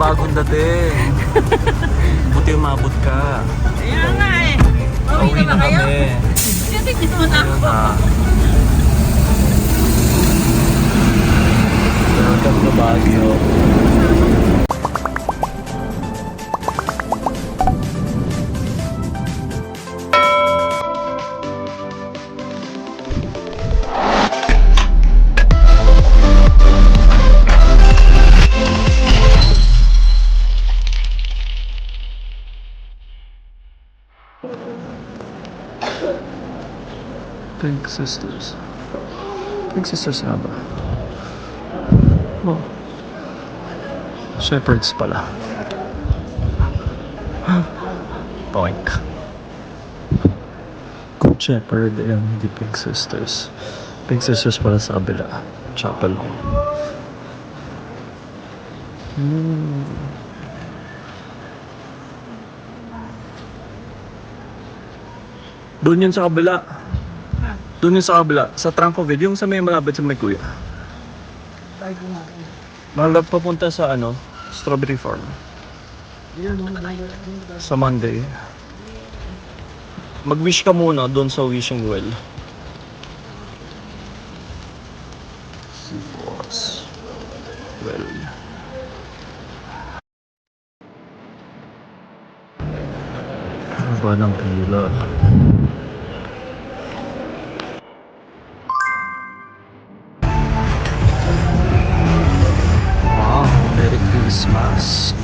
bagong dating. Buti umabot ka. Ayan nga eh. Pauwi na kayo? kami. Hindi, dito na Ayun ako. na. Welcome to Baguio. Pink Sisters. Pink Sisters nga ba? Oh. Shepherds pala. Poink. Good Shepherd and the Pink Sisters. Pink Sisters pala sa kabila. Chapel. Doon yun sa kabila. Doon yun sa kabila. Sa Trancoville. Yung sa may malapit sa may kuya. Malap papunta sa ano, Strawberry Farm. Sa Monday. Mag-wish ka muna doon sa wishing well. Boss. Well. Ano ba ng pila? Wow, Merry Christmas.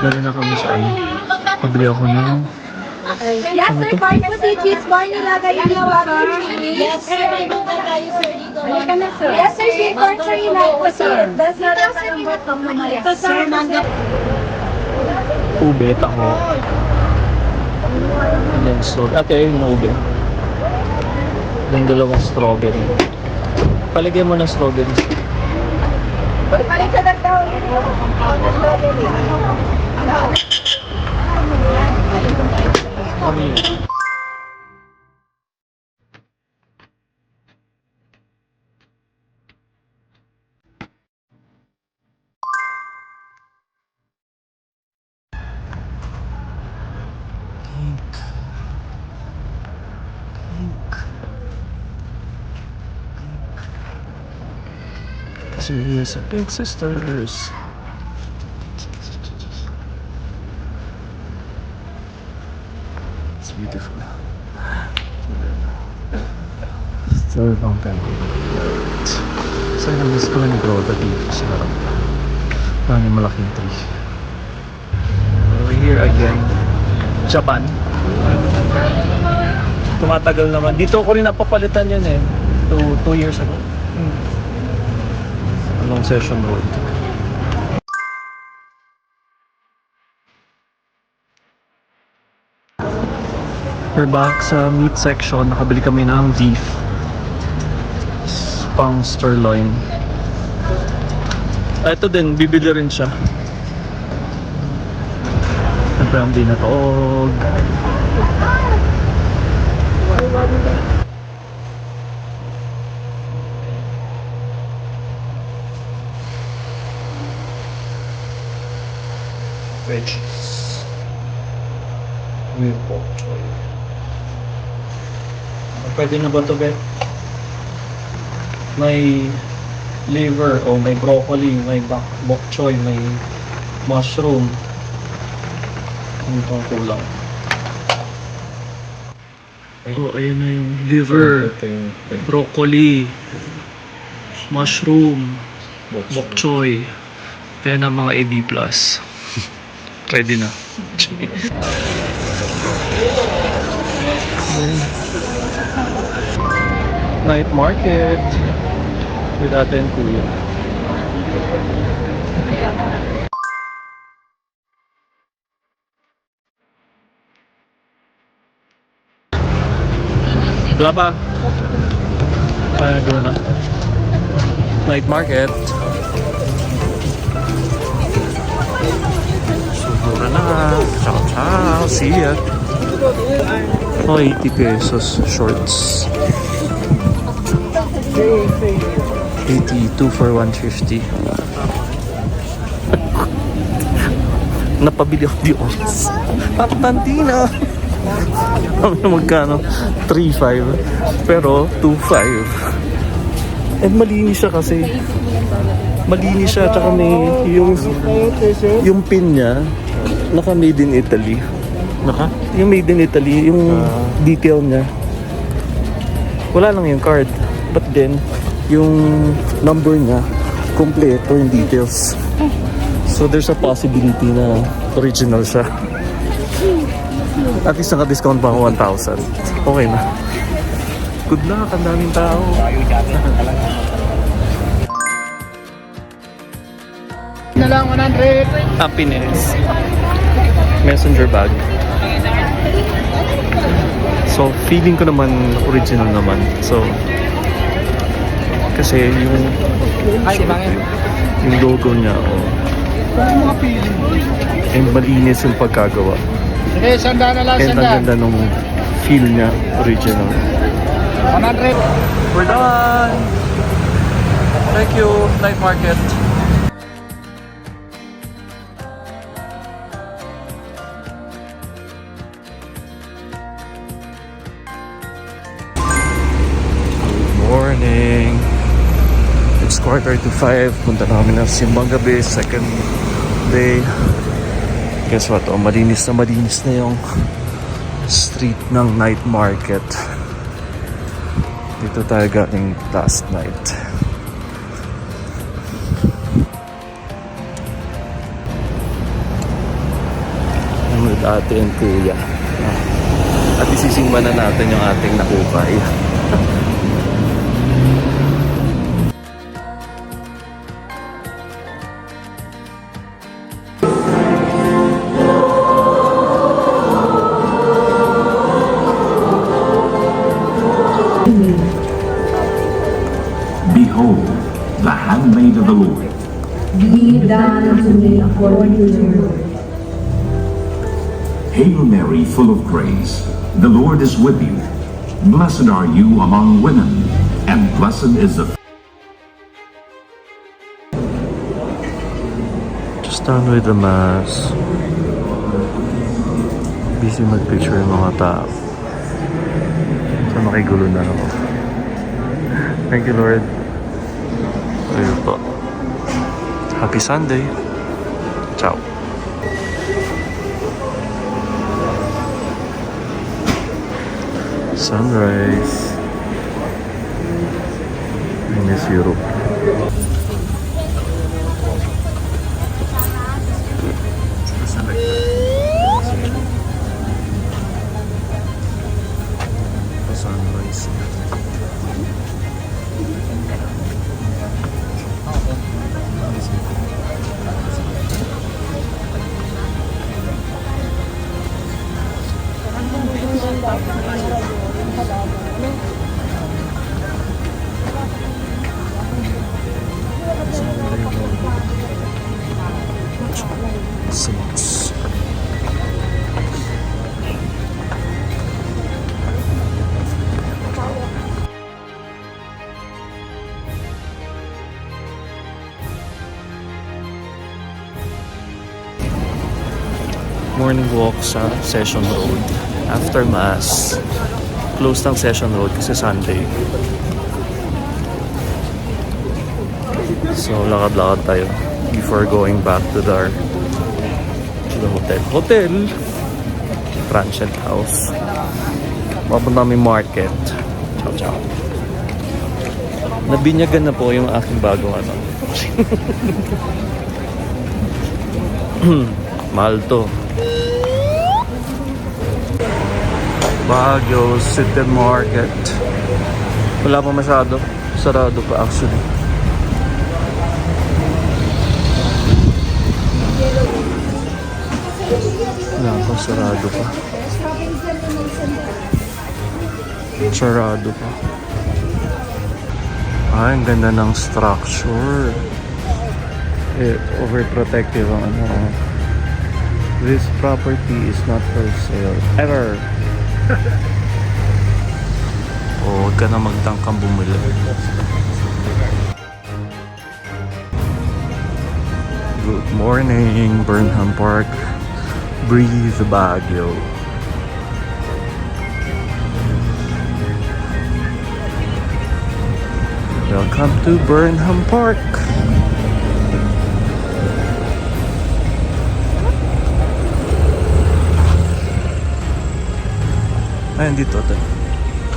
Dali na kami sa ano. Pabili ako ng... Yes, sir. Corn po si cheese corn nilagay yung nawagan. Yes, sir. Halika na, sir. Yes, sir. Sweet corn, sir. Nilagay po, sir. That's not a salambot ng mamaya. Ito, sir. Manga. Ube, tako. And then strawberry. Okay, yung ube. Yung dalawang strawberry. Paligay mo ng strawberry. Balik ka na daw. Kami. Pink. Pink. Kasi yun sa Pink Sisters. It's beautiful. Still long time. So, namiss ko yung grotto dito sa harap. Parang yung malaking tree. We're here again. Japan. Tumatagal naman. Dito ko rin napapalitan yun eh. 2 years ago. Along Session Road. We're back sa meat section. Nakabili kami ng beef. Pang sirloin. Ito din, bibili rin siya. Siyempre ang dinatog. Veggies. May pork choy. Pwede na ba ito, Beth? May liver o may broccoli, may bok choy, may mushroom. Ano pang kulang? Oh, ayan na yung liver, broccoli, mushroom, bok choy. Ayan ang mga AB+. Ready na. Night market with ate and kuya. Wala pa. Doon na. Night market. Sumura na. Ciao, ciao. See ya. Oh, 80 pesos. Shorts. 82 for 150. Napabili ako di oras. Papantina. Magkano? 3.5. Pero 2.5. And malinis siya kasi. Malinis siya. Tsaka may yung pin niya. Naka made in Italy. Yung made in Italy. Yung detail niya. Wala lang yung card. But then, yung number niya, kompleto yung details. So there's a possibility na original siya. At least naka-discount pa ako 1,000. Okay na. Good luck, ang daming tao. Na lang 100. Happiness. Messenger bag. So feeling ko naman original naman. So kasi yung logo niya, and malinis yung pagkagawa. Sige, sanda na lang, And ang ganda nung feel niya, original. 100. We're done! Thank you, night market. Good morning. It's 4:45. Punta na kami ng Simbang Gabi, second day. Guess what? Oh, malinis na yung street ng night market. Dito tayo galing last night. I'm with ate and kuya. At isisingman na natin yung ating nakukay. Behold, the handmaid of the Lord. Be it done unto me according to your word. Hail Mary, full of grace, the Lord is with you. Blessed are you among women, and blessed is the Just done with the mass. Busy mag-picture yung mga tao. So makigulo na ako. Thank you, Lord. Ayun po. Happy Sunday. Ciao. Sunrise. I miss Europe. Sunrise. Six. Morning walk sa Session Road. After Mass, close ng Session Road kasi Sunday. So lakad-lakad tayo before going back to the hotel. Transient House. Mapunta kami market. Ciao, ciao. Nabinyagan na po yung aking bagong ano. Mahal to. Baguio City Market. Wala pa masyado. Sarado pa actually. Wala pa, sarado pa. Sarado pa. Ay, ang ganda ng structure. Overprotective ang ano. This property is not for sale. Ever. Huwag ka na magtangkang bumili. Good morning, Burnham Park. Breathe Baguio. Welcome to Burnham Park. Ayan dito tayo.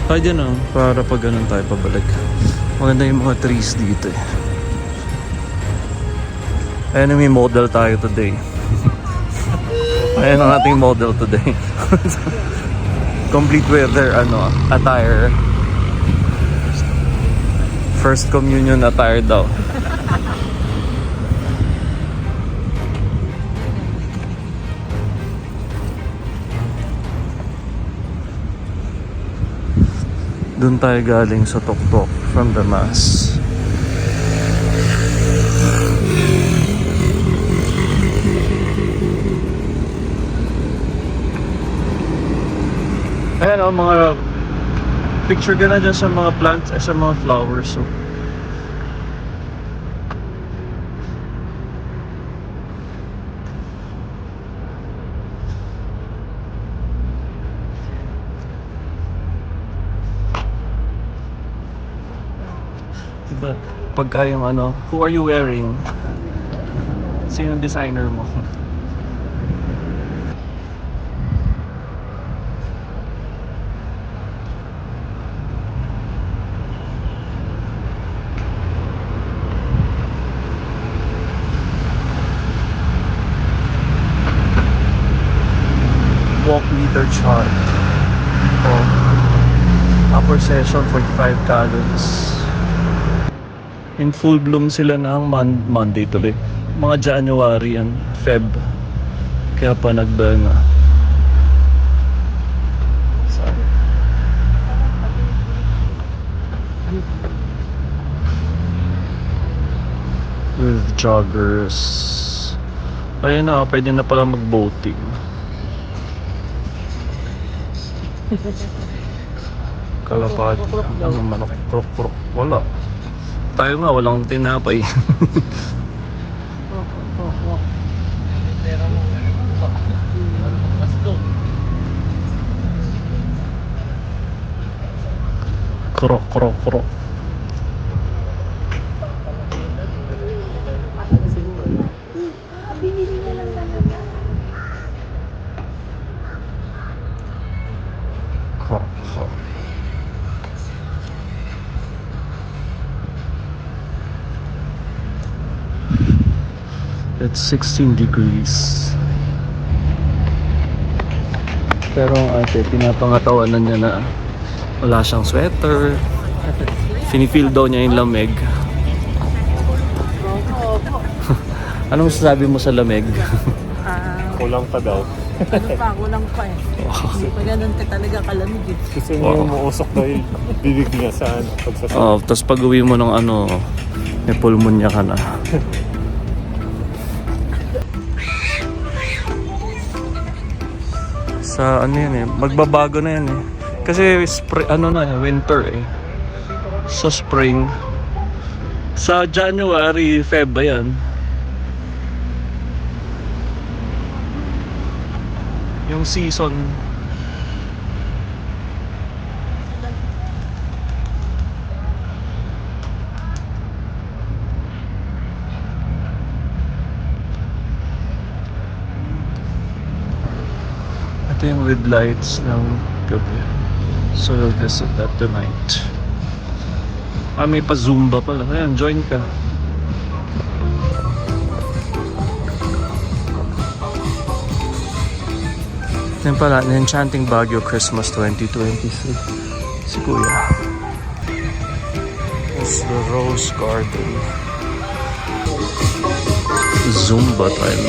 Tayo dyan para pag ganun tayo pabalik. Maganda yung mga trees dito eh. Ayan may model tayo today. Ayan ang ating model today. Complete weather attire. First communion attire daw. Doon tayo galing sa Tuktok from the Mass. Ayan mga picture ka na dyan sa mga plants, sa mga flowers. So. Diba? Pagka yung who are you wearing? Sino yung designer mo? Walk meter chart. Upper session 45 calories. In full bloom sila ng Monday tuloy. Mga January and Feb. Kaya pa nagbenga. With joggers. Ayun na, pwede na pala mag-boating. Kalapati. Ano manok? Krok-krok. Wala. Tayo nga, walang tinapay. Krok, krok, krok. Krok, krok. It's 16 degrees. Pero ang ate, pinapangatawanan niya na wala siyang sweater. Finifeel daw niya yung lamig. Anong masasabi mo sa lamig? Kulang pa daw. Kulang pa eh. Hindi pa ganun ka talaga kalamig eh. Gusto niya yung muusok daw yung bibig niya sa pagsasabi. Oh, tapos pag uwi mo ng may pulmonya ka na. Sa yan magbabago na yan eh. Kasi winter eh. Sa spring. Sa January, Feb ba yan? Yung season. Ito yung with lights ng gabi. So we'll visit that tonight. May pa Zumba pala. Ayan, join ka. Yan pala, Enchanting Baguio Christmas 2023. Si Kuya. It's the Rose Garden. Zumba time.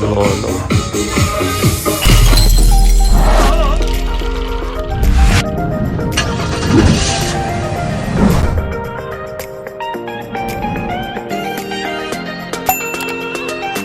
Lolo.